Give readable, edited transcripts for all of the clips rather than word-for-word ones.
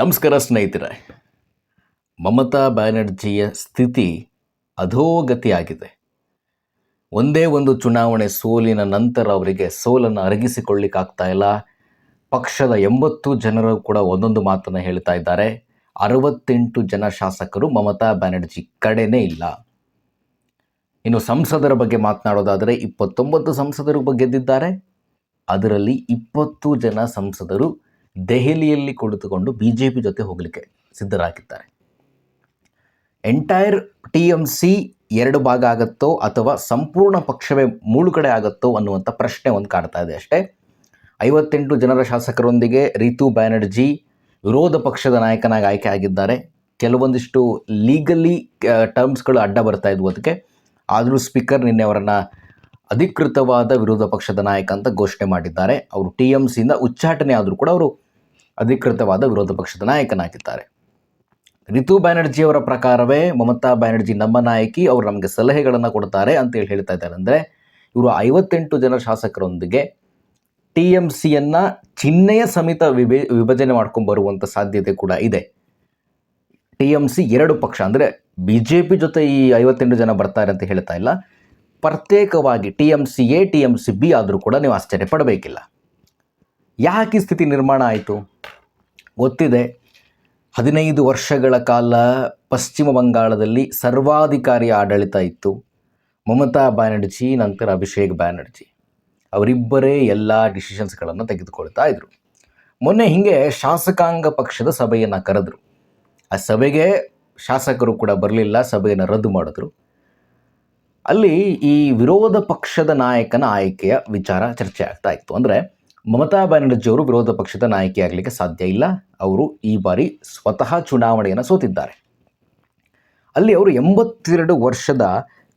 ನಮಸ್ಕಾರ ಸ್ನೇಹಿತರೆ. ಮಮತಾ ಬ್ಯಾನರ್ಜಿಯ ಸ್ಥಿತಿ ಅಧೋಗತಿಯಾಗಿದೆ. ಒಂದೇ ಒಂದು ಚುನಾವಣೆ ಸೋಲಿನ ನಂತರ ಅವರಿಗೆ ಸೋಲನ್ನು ಅರಗಿಸಿಕೊಳ್ಳಿಕ್ಕಾಗ್ತಾ ಇಲ್ಲ. ಪಕ್ಷದ 80 ಜನರು ಕೂಡ ಒಂದೊಂದು ಮಾತನ್ನು ಹೇಳ್ತಾ ಇದ್ದಾರೆ. 68 ಜನ ಶಾಸಕರು ಮಮತಾ ಬ್ಯಾನರ್ಜಿ ಕಡೆನೇ ಇಲ್ಲ. ಇನ್ನು ಸಂಸದರ ಬಗ್ಗೆ ಮಾತನಾಡೋದಾದರೆ 29 ಸಂಸದರು ಗೆದ್ದಿದ್ದಾರೆ. ಅದರಲ್ಲಿ 20 ಜನ ಸಂಸದರು ದೆಹಲಿಯಲ್ಲಿ ಕುಳಿತುಕೊಂಡು BJP ಜೊತೆ ಹೋಗಲಿಕ್ಕೆ ಸಿದ್ಧರಾಗಿದ್ದಾರೆ. ಎಂಟೈರ್ TMC 2 ಭಾಗ ಆಗುತ್ತೋ ಅಥವಾ ಸಂಪೂರ್ಣ ಪಕ್ಷವೇ ಮುಳುಗಡೆ ಆಗುತ್ತೋ ಅನ್ನುವಂಥ ಪ್ರಶ್ನೆ ಒಂದು ಕಾಡ್ತಾ ಇದೆ ಅಷ್ಟೇ. 58 ಜನರ ಶಾಸಕರೊಂದಿಗೆ ರಿತು ಬ್ಯಾನರ್ಜಿ ವಿರೋಧ ಪಕ್ಷದ ನಾಯಕನಾಗಿ ಆಯ್ಕೆ ಆಗಿದ್ದಾರೆ. ಕೆಲವೊಂದಿಷ್ಟು ಲೀಗಲಿ ಟರ್ಮ್ಸ್ಗಳು ಅಡ್ಡ ಬರ್ತಾ ಇದ್ವು ಅದಕ್ಕೆ. ಆದರೂ ಸ್ಪೀಕರ್ ನಿನ್ನೆ ಅವರನ್ನು ಅಧಿಕೃತವಾದ ವಿರೋಧ ಪಕ್ಷದ ನಾಯಕ ಅಂತ ಘೋಷಣೆ ಮಾಡಿದ್ದಾರೆ. ಅವರು TMCಯಿಂದ ಉಚ್ಚಾಟನೆ ಆದರೂ ಕೂಡ ಅವರು ಅಧಿಕೃತವಾದ ವಿರೋಧ ಪಕ್ಷದ ನಾಯಕನಾಗಿದ್ದಾರೆ. ರಿತು ಬ್ಯಾನರ್ಜಿ ಅವರ ಪ್ರಕಾರವೇ ಮಮತಾ ಬ್ಯಾನರ್ಜಿ ನಮ್ಮ ನಾಯಕಿ, ಅವರು ನಮಗೆ ಸಲಹೆಗಳನ್ನು ಕೊಡ್ತಾರೆ ಅಂತೇಳಿ ಹೇಳ್ತಾ ಇದ್ದಾರೆ. ಅಂದರೆ ಇವರು 58 ಜನ ಶಾಸಕರೊಂದಿಗೆ TMCಯನ್ನು ಚಿಹ್ನೆಯ ಸಮೇತ ವಿಭಜನೆ ಮಾಡ್ಕೊಂಡ್ಬರುವಂಥ ಸಾಧ್ಯತೆ ಕೂಡ ಇದೆ. TMC 2 ಪಕ್ಷ ಅಂದರೆ BJP ಜೊತೆ ಈ 58 ಜನ ಬರ್ತಾರೆ ಅಂತ ಹೇಳ್ತಾ ಇಲ್ಲ. ಪ್ರತ್ಯೇಕವಾಗಿ TMCA TMCB ಆದರೂ ಕೂಡ ನೀವು ಆಶ್ಚರ್ಯ ಪಡಬೇಕಿಲ್ಲ. ಯಾಕೆ ಸ್ಥಿತಿ ನಿರ್ಮಾಣ ಆಯಿತು ಗೊತ್ತಿದೆ. 15 ವರ್ಷಗಳ ಕಾಲ ಪಶ್ಚಿಮ ಬಂಗಾಳದಲ್ಲಿ ಸರ್ವಾಧಿಕಾರಿ ಆಡಳಿತ ಇತ್ತು. ಮಮತಾ ಬ್ಯಾನರ್ಜಿ ನಂತರ ಅಭಿಷೇಕ್ ಬ್ಯಾನರ್ಜಿ ಅವರಿಬ್ಬರೇ ಎಲ್ಲ ಡಿಸಿಷನ್ಸ್ಗಳನ್ನು ತೆಗೆದುಕೊಳ್ತಾ ಇದ್ರು. ಮೊನ್ನೆ ಹೀಗೆ ಶಾಸಕಾಂಗ ಪಕ್ಷದ ಸಭೆಯನ್ನು ಕರೆದ್ರು. ಆ ಸಭೆಗೆ ಶಾಸಕರು ಕೂಡ ಬರಲಿಲ್ಲ, ಸಭೆಯನ್ನು ರದ್ದು ಮಾಡಿದ್ರು. ಅಲ್ಲಿ ಈ ವಿರೋಧ ಪಕ್ಷದ ನಾಯಕನ ಆಯ್ಕೆಯ ವಿಚಾರ ಚರ್ಚೆ ಆಗ್ತಾ ಇತ್ತು. ಅಂದರೆ ಮಮತಾ ಬ್ಯಾನರ್ಜಿ ಅವರು ವಿರೋಧ ಪಕ್ಷದ ನಾಯಕಿ ಆಗಲಿಕ್ಕೆ ಸಾಧ್ಯ ಇಲ್ಲ. ಅವರು ಈ ಬಾರಿ ಸ್ವತಃ ಚುನಾವಣೆಯನ್ನು ಸೋತಿದ್ದಾರೆ. ಅಲ್ಲಿ ಅವರು 82 ವರ್ಷದ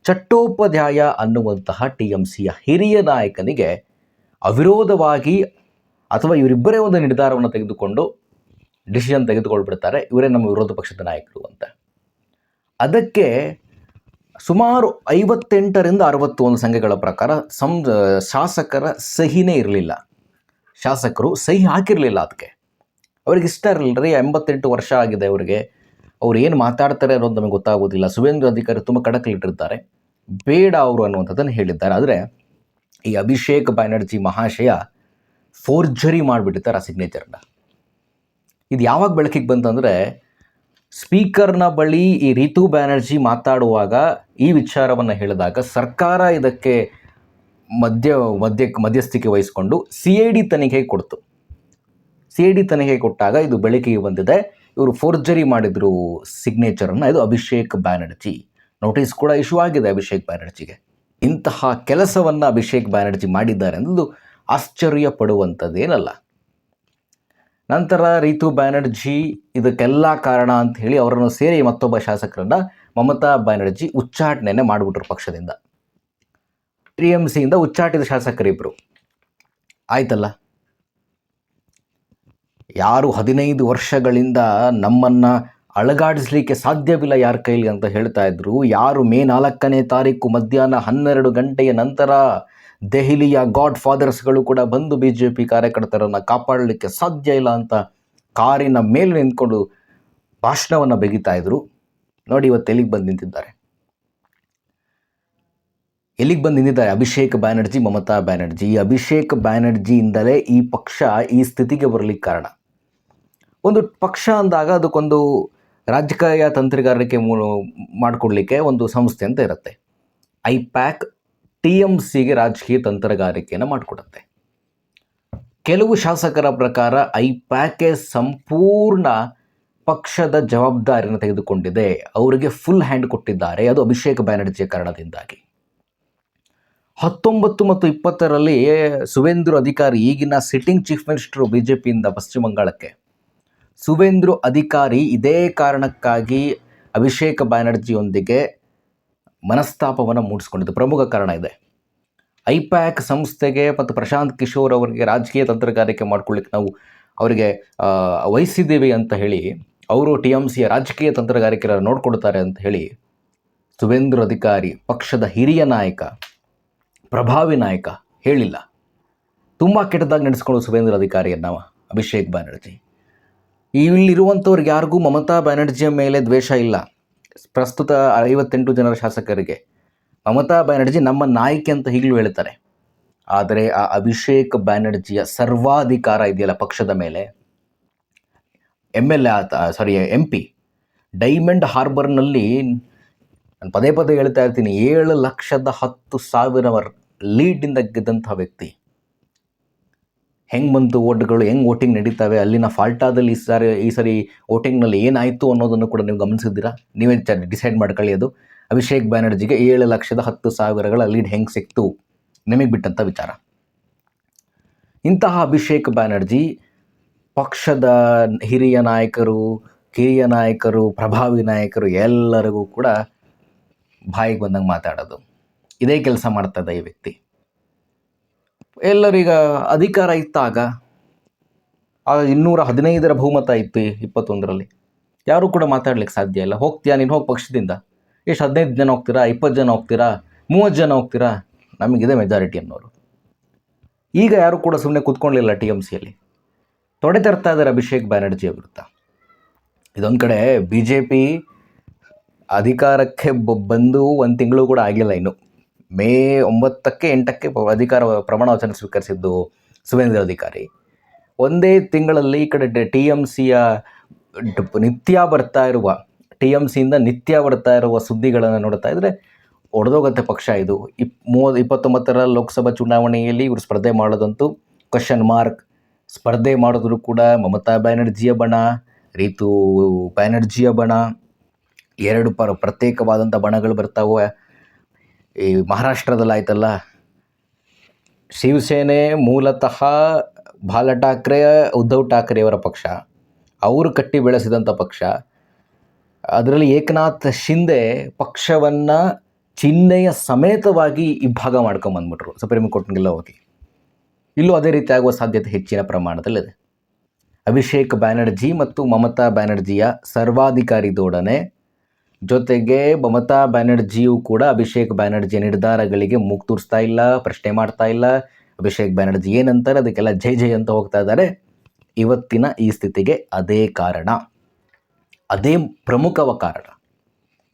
ಚಟ್ಟೋಪಾಧ್ಯಾಯ ಅನ್ನುವಂತಹ TMCಯ ಹಿರಿಯ ನಾಯಕನಿಗೆ ಅವಿರೋಧವಾಗಿ ಅಥವಾ ಇವರಿಬ್ಬರೇ ಒಂದು ನಿರ್ಧಾರವನ್ನು ತೆಗೆದುಕೊಂಡು ಡಿಸಿಷನ್ ತೆಗೆದುಕೊಳ್ಬಿಡ್ತಾರೆ, ಇವರೇ ನಮ್ಮ ವಿರೋಧ ಪಕ್ಷದ ನಾಯಕರು ಅಂತ. ಅದಕ್ಕೆ ಸುಮಾರು 58ರಿಂದ 61 ಸಂಖ್ಯೆಗಳ ಪ್ರಕಾರ ಶಾಸಕರ ಸಹಿನೇ ಇರಲಿಲ್ಲ. ಶಾಸಕರು ಸಹಿ ಹಾಕಿರಲಿಲ್ಲ. ಅದಕ್ಕೆ ಅವ್ರಿಗೆ ಇಷ್ಟ ಇರಲಿಲ್ಲ ರೀ. 88 ವರ್ಷ ಆಗಿದೆ ಅವರಿಗೆ, ಅವ್ರು ಏನು ಮಾತಾಡ್ತಾರೆ ಅನ್ನೋದು ನಮಗೆ ಗೊತ್ತಾಗೋದಿಲ್ಲ. ಸುವೇಂದ್ರ ಅಧಿಕಾರಿ ತುಂಬ ಕಡಕಲಿಟ್ಟಿರ್ತಾರೆ, ಬೇಡ ಅವರು ಅನ್ನುವಂಥದ್ದನ್ನು ಹೇಳಿದ್ದಾರೆ. ಆದರೆ ಈ ಅಭಿಷೇಕ್ ಬ್ಯಾನರ್ಜಿ ಮಹಾಶಯ ಫೋರ್ಜರಿ ಮಾಡಿಬಿಟ್ಟಿದ್ದಾರೆ ಆ ಸಿಗ್ನೇಚರ್ನ. ಇದು ಯಾವಾಗ ಬೆಳಕಿಗೆ ಬಂತಂದರೆ, ಸ್ಪೀಕರ್ನ ಬಳಿ ಈ ರಿತು ಬ್ಯಾನರ್ಜಿ ಮಾತಾಡುವಾಗ ಈ ವಿಚಾರವನ್ನು ಹೇಳಿದಾಗ ಸರ್ಕಾರ ಇದಕ್ಕೆ ಮಧ್ಯಸ್ಥಿಕೆ ವಹಿಸಿಕೊಂಡು CID ತನಿಖೆ ಕೊಡ್ತು. CID ತನಿಖೆ ಕೊಟ್ಟಾಗ ಇದು ಬೆಳಕಿಗೆ ಬಂದಿದೆ. ಇವರು ಫೋರ್ಜರಿ ಮಾಡಿದ್ರು ಸಿಗ್ನೇಚರನ್ನು. ಇದು ಅಭಿಷೇಕ್ ಬ್ಯಾನರ್ಜಿ. ನೋಟಿಸ್ ಕೂಡ ಇಶ್ಯೂ ಆಗಿದೆ ಅಭಿಷೇಕ್ ಬ್ಯಾನರ್ಜಿಗೆ. ಇಂತಹ ಕೆಲಸವನ್ನು ಅಭಿಷೇಕ್ ಬ್ಯಾನರ್ಜಿ ಮಾಡಿದ್ದಾರೆ ಅನ್ನೋದು ಆಶ್ಚರ್ಯ ಪಡುವಂಥದ್ದೇನಲ್ಲ. ನಂತರ ರಿತು ಬ್ಯಾನರ್ಜಿ ಇದಕ್ಕೆಲ್ಲ ಕಾರಣ ಅಂತ ಹೇಳಿ ಅವರನ್ನು ಸೇರಿ ಮತ್ತೊಬ್ಬ ಶಾಸಕರನ್ನು ಮಮತಾ ಬ್ಯಾನರ್ಜಿ ಉಚ್ಚಾಟನೆ ಮಾಡಿಬಿಟ್ರು ಪಕ್ಷದಿಂದ. TMCಯಿಂದ ಉಚ್ಚಾಟಿತ ಶಾಸಕರಿಬ್ಬರು ಆಯ್ತಲ್ಲ. ಯಾರು 15 ವರ್ಷಗಳಿಂದ ನಮ್ಮನ್ನು ಅಳಗಾಡಿಸ್ಲಿಕ್ಕೆ ಸಾಧ್ಯವಿಲ್ಲ ಯಾರ ಕೈಲಿ ಅಂತ ಹೇಳ್ತಾ ಇದ್ರು, ಯಾರು ಮೇ 4ನೇ ತಾರೀಕು ಮಧ್ಯಾಹ್ನ 12 ಗಂಟೆಯ ನಂತರ ದೆಹಲಿಯ ಗಾಡ್ ಫಾದರ್ಸ್ಗಳು ಕೂಡ ಬಂದು BJP ಕಾರ್ಯಕರ್ತರನ್ನು ಕಾಪಾಡಲಿಕ್ಕೆ ಸಾಧ್ಯ ಇಲ್ಲ ಅಂತ ಕಾರಿನ ಮೇಲೆ ನಿಂತ್ಕೊಂಡು ಭಾಷಣವನ್ನು ಬೆಗಿತಾ ಇದ್ರು. ನೋಡಿ ಇವತ್ತು ಎಲ್ಲಿಗೆ ಬಂದು ನಿಂತಿದ್ದಾರೆ. ಅಭಿಷೇಕ್ ಬ್ಯಾನರ್ಜಿ, ಮಮತಾ ಬ್ಯಾನರ್ಜಿ. ಈ ಅಭಿಷೇಕ್ ಬ್ಯಾನರ್ಜಿಯಿಂದಲೇ ಈ ಪಕ್ಷ ಈ ಸ್ಥಿತಿಗೆ ಬರಲಿಕ್ಕೆ ಕಾರಣ. ಒಂದು ಪಕ್ಷ ಅಂದಾಗ ಅದಕ್ಕೊಂದು ರಾಜಕೀಯ ತಂತ್ರಗಾರಿಕೆ ಮಾಡಿಕೊಡ್ಲಿಕ್ಕೆ ಒಂದು ಸಂಸ್ಥೆ ಅಂತ ಇರುತ್ತೆ. IPAC TMCಗೆ ರಾಜಕೀಯ ತಂತ್ರಗಾರಿಕೆಯನ್ನು ಮಾಡಿಕೊಡುತ್ತೆ. ಕೆಲವು ಶಾಸಕರ ಪ್ರಕಾರ IPAC ಸಂಪೂರ್ಣ ಪಕ್ಷದ ಜವಾಬ್ದಾರಿಯನ್ನು ತೆಗೆದುಕೊಂಡಿದೆ, ಅವರಿಗೆ ಫುಲ್ ಹ್ಯಾಂಡ್ ಕೊಟ್ಟಿದ್ದಾರೆ. ಅದು ಅಭಿಷೇಕ್ ಬ್ಯಾನರ್ಜಿಯ ಕಾರಣದಿಂದಾಗಿ. 19 ಮತ್ತು 20ರಲ್ಲಿ ಸುವೇಂದ್ರ ಅಧಿಕಾರಿ, ಈಗಿನ ಸಿಟ್ಟಿಂಗ್ ಚೀಫ್ ಮಿನಿಸ್ಟರು BJPಯಿಂದ ಪಶ್ಚಿಮ ಬಂಗಾಳಕ್ಕೆ, ಸುವೇಂದ್ರ ಅಧಿಕಾರಿ ಇದೇ ಕಾರಣಕ್ಕಾಗಿ ಅಭಿಷೇಕ್ ಬ್ಯಾನರ್ಜಿಯೊಂದಿಗೆ ಮನಸ್ತಾಪವನ್ನು ಮೂಡಿಸ್ಕೊಂಡಿದ್ದು ಪ್ರಮುಖ ಕಾರಣ ಇದೆ. IPAC ಸಂಸ್ಥೆಗೆ ಮತ್ತು ಪ್ರಶಾಂತ್ ಕಿಶೋರ್ ಅವರಿಗೆ ರಾಜಕೀಯ ತಂತ್ರಗಾರಿಕೆ ಮಾಡ್ಕೊಳ್ಳಿಕ್ಕೆ ನಾವು ಅವರಿಗೆ ವಹಿಸಿದ್ದೀವಿ ಅಂತ ಹೇಳಿ, ಅವರು TMCಯ ರಾಜಕೀಯ ತಂತ್ರಗಾರಿಕೆಯನ್ನು ನೋಡ್ಕೊಳ್ತಾರೆ ಅಂತ ಹೇಳಿ ಸುವೇಂದ್ರ ಅಧಿಕಾರಿ ಪಕ್ಷದ ಹಿರಿಯ ನಾಯಕ, ಪ್ರಭಾವಿ ನಾಯಕ ಹೇಳಿಲ್ಲ. ತುಂಬ ಕೆಟ್ಟದಾಗಿ ನಡೆಸ್ಕೊಂಡು ಸುವೇಂದ್ರ ಅಧಿಕಾರಿಯನ್ನು ಅಭಿಷೇಕ್ ಬ್ಯಾನರ್ಜಿ. ಇಲ್ಲಿರುವಂಥವ್ರಿಗೆ ಯಾರಿಗೂ ಮಮತಾ ಬ್ಯಾನರ್ಜಿಯ ಮೇಲೆ ದ್ವೇಷ ಇಲ್ಲ. ಪ್ರಸ್ತುತ 58 ಜನರ ಶಾಸಕರಿಗೆ ಮಮತಾ ಬ್ಯಾನರ್ಜಿ ನಮ್ಮ ನಾಯಕಿ ಅಂತ ಈಗಲೂ ಹೇಳ್ತಾರೆ. ಆದರೆ ಆ ಅಭಿಷೇಕ್ ಬ್ಯಾನರ್ಜಿಯ ಸರ್ವಾಧಿಕಾರ ಇದೆಯಲ್ಲ ಪಕ್ಷದ ಮೇಲೆ, MP ಡೈಮಂಡ್ ಹಾರ್ಬರ್ನಲ್ಲಿ ನಾನು ಪದೇ ಪದೇ ಹೇಳ್ತಾ ಇರ್ತೀನಿ, 7,10,000 ಲೀಡಿಂದ ಗೆದ್ದಂಥ ವ್ಯಕ್ತಿ. ಹೆಂಗೆ ಬಂತು ಓಟ್ಗಳು, ಹೆಂಗೆ ವೋಟಿಂಗ್ ನಡೀತವೆ, ಅಲ್ಲಿನ ಫಾಲ್ಟಾದಲ್ಲಿ ಈ ಸರಿ ವೋಟಿಂಗ್ನಲ್ಲಿ ಏನಾಯಿತು ಅನ್ನೋದನ್ನು ಕೂಡ ನೀವು ಗಮನಿಸಿದ್ದೀರಾ? ನೀವೇ ಡಿಸೈಡ್ ಮಾಡ್ಕೊಳ್ಳಿ. ಅದು ಅಭಿಷೇಕ್ ಬ್ಯಾನರ್ಜಿಗೆ 7,10,000 ಲೀಡ್ ಹೆಂಗೆ ಸಿಕ್ತು, ನಿಮಗೆ ಬಿಟ್ಟಂಥ ವಿಚಾರ. ಇಂತಹ ಅಭಿಷೇಕ್ ಬ್ಯಾನರ್ಜಿ ಪಕ್ಷದ ಹಿರಿಯ ನಾಯಕರು, ಕಿರಿಯ ನಾಯಕರು, ಪ್ರಭಾವಿ ನಾಯಕರು ಎಲ್ಲರಿಗೂ ಕೂಡ ಬಾಯಿಗೆ ಬಂದಂಗೆ ಮಾತಾಡೋದು, ಇದೇ ಕೆಲಸ ಮಾಡ್ತದ ಈ ವ್ಯಕ್ತಿ. ಎಲ್ಲರೀಗ ಅಧಿಕಾರ ಇತ್ತಾಗ 215 ಬಹುಮತ ಇತ್ತು 21ರಲ್ಲಿ, ಯಾರೂ ಕೂಡ ಮಾತಾಡ್ಲಿಕ್ಕೆ ಸಾಧ್ಯ ಇಲ್ಲ. ಹೋಗ್ತೀಯಾ ನೀನು, ಹೋಗಿ ಪಕ್ಷದಿಂದ ಎಷ್ಟು 15 ಜನ ಹೋಗ್ತೀರಾ, 20 ಜನ ಹೋಗ್ತೀರಾ, 30 ಜನ ಹೋಗ್ತೀರಾ, ನಮಗಿದೆ ಮೆಜಾರಿಟಿ ಅನ್ನೋರು. ಈಗ ಯಾರು ಕೂಡ ಸುಮ್ಮನೆ ಕೂತ್ಕೊಳ್ಳಿಲ್ಲ. TMCಯಲ್ಲಿ ತೊಡೆ ತರ್ತಾ ಇದ್ದಾರೆ ಅಭಿಷೇಕ್ ಬ್ಯಾನರ್ಜಿಯ ವಿರುದ್ಧ. ಇದೊಂದು ಕಡೆ BJP ಅಧಿಕಾರಕ್ಕೆ ಬಂದು 1 ತಿಂಗಳು ಕೂಡ ಆಗಿಲ್ಲ. ಇನ್ನು ಮೇ 9ಕ್ಕೆ 8ಕ್ಕೆ ಅಧಿಕಾರ ಪ್ರಮಾಣ ವಚನ ಸ್ವೀಕರಿಸಿದ್ದು ಸುವೇಂದ್ರ ಅಧಿಕಾರಿ. ಒಂದೇ ತಿಂಗಳಲ್ಲಿ ಈ ಕಡೆ TMCಯ TMCಯಿಂದ ನಿತ್ಯ ಬರ್ತಾ ಇರುವ ಸುದ್ದಿಗಳನ್ನು ನೋಡ್ತಾ ಇದ್ದರೆ ಒಡೆದೋಗತ್ತೆ ಪಕ್ಷ. ಇದು 29ರ ಲೋಕಸಭಾ ಚುನಾವಣೆಯಲ್ಲಿ ಇವರು ಸ್ಪರ್ಧೆ ಮಾಡೋದಂತೂ ಕ್ವಶನ್ ಮಾರ್ಕ್. ಸ್ಪರ್ಧೆ ಮಾಡಿದ್ರು ಕೂಡ ಮಮತಾ ಬ್ಯಾನರ್ಜಿಯ ಬಣ, ರೀತು ಬ್ಯಾನರ್ಜಿಯ ಬಣ, 2 ಪ್ರತ್ಯೇಕವಾದಂಥ ಬಣಗಳು ಬರ್ತಾವೆ. ಈ ಮಹಾರಾಷ್ಟ್ರದಲ್ಲಿ ಆಯ್ತಲ್ಲ, ಶಿವಸೇನೆ ಮೂಲತಃ ಬಾಲ ಠಾಕ್ರೆ, ಉದ್ಧವ್ ಠಾಕ್ರೆಯವರ ಪಕ್ಷ, ಅವರು ಕಟ್ಟಿ ಬೆಳೆಸಿದಂಥ ಪಕ್ಷ. ಅದರಲ್ಲಿ ಏಕನಾಥ್ ಶಿಂದೆ ಪಕ್ಷವನ್ನು ಚಿಹ್ನೆಯ ಸಮೇತವಾಗಿ ಇಬ್ಬಾಗ ಮಾಡ್ಕೊಂಬಂದ್ಬಿಟ್ರು ಸುಪ್ರೀಂ ಕೋರ್ಟ್ಗೆಲ್ಲ ಹೋಗಿ. ಇಲ್ಲೂ ಅದೇ ರೀತಿ ಆಗುವ ಸಾಧ್ಯತೆ ಹೆಚ್ಚಿನ ಪ್ರಮಾಣದಲ್ಲಿದೆ. ಅಭಿಷೇಕ್ ಬ್ಯಾನರ್ಜಿ ಮತ್ತು ಮಮತಾ ಬ್ಯಾನರ್ಜಿಯ ಸರ್ವಾಧಿಕಾರಿ ಧೋರಣೆ ಜೊತೆಗೆ ಮಮತಾ ಬ್ಯಾನರ್ಜಿಯೂ ಕೂಡ ಅಭಿಷೇಕ್ ಬ್ಯಾನರ್ಜಿಯ ನಿರ್ಧಾರಗಳಿಗೆ ಮೂಗು ತೂರಿಸ್ತಾ ಇಲ್ಲ, ಪ್ರಶ್ನೆ ಮಾಡ್ತಾ ಇಲ್ಲ. ಅಭಿಷೇಕ್ ಬ್ಯಾನರ್ಜಿ ಏನಂತಾರೆ ಅದಕ್ಕೆಲ್ಲ ಜೈ ಜೈ ಅಂತ ಹೋಗ್ತಾ ಇದ್ದಾರೆ. ಇವತ್ತಿನ ಈ ಸ್ಥಿತಿಗೆ ಅದೇ ಕಾರಣ, ಅದೇ ಪ್ರಮುಖವ ಕಾರಣ.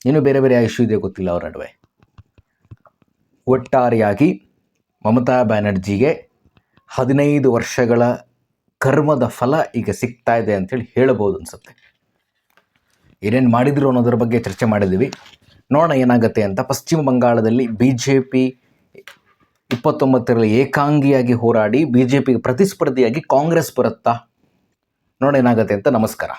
ಇನ್ನು ಬೇರೆ ಬೇರೆ ಇಶ್ಯೂ ಇದೆ ಗೊತ್ತಿಲ್ಲ ಅವರ ನಡುವೆ. ಒಟ್ಟಾರೆಯಾಗಿ ಮಮತಾ ಬ್ಯಾನರ್ಜಿಗೆ 15 ವರ್ಷಗಳ ಕರ್ಮದ ಫಲ ಈಗ ಸಿಗ್ತಾ ಇದೆ ಅಂತೇಳಿ ಹೇಳಬಹುದು ಅನಿಸುತ್ತೆ. ಏನೇನು ಮಾಡಿದ್ರು ಅನ್ನೋದ್ರ ಬಗ್ಗೆ ಚರ್ಚೆ ಮಾಡಿದ್ದೀವಿ. ನೋಡೋಣ ಏನಾಗುತ್ತೆ ಅಂತ. ಪಶ್ಚಿಮ ಬಂಗಾಳದಲ್ಲಿ BJP 29ರಲ್ಲಿ ಏಕಾಂಗಿಯಾಗಿ ಹೋರಾಡಿ BJPಗೆ ಪ್ರತಿಸ್ಪರ್ಧಿಯಾಗಿ ಕಾಂಗ್ರೆಸ್ ಬರುತ್ತಾ? ನೋಡೋಣ ಏನಾಗುತ್ತೆ ಅಂತ. ನಮಸ್ಕಾರ.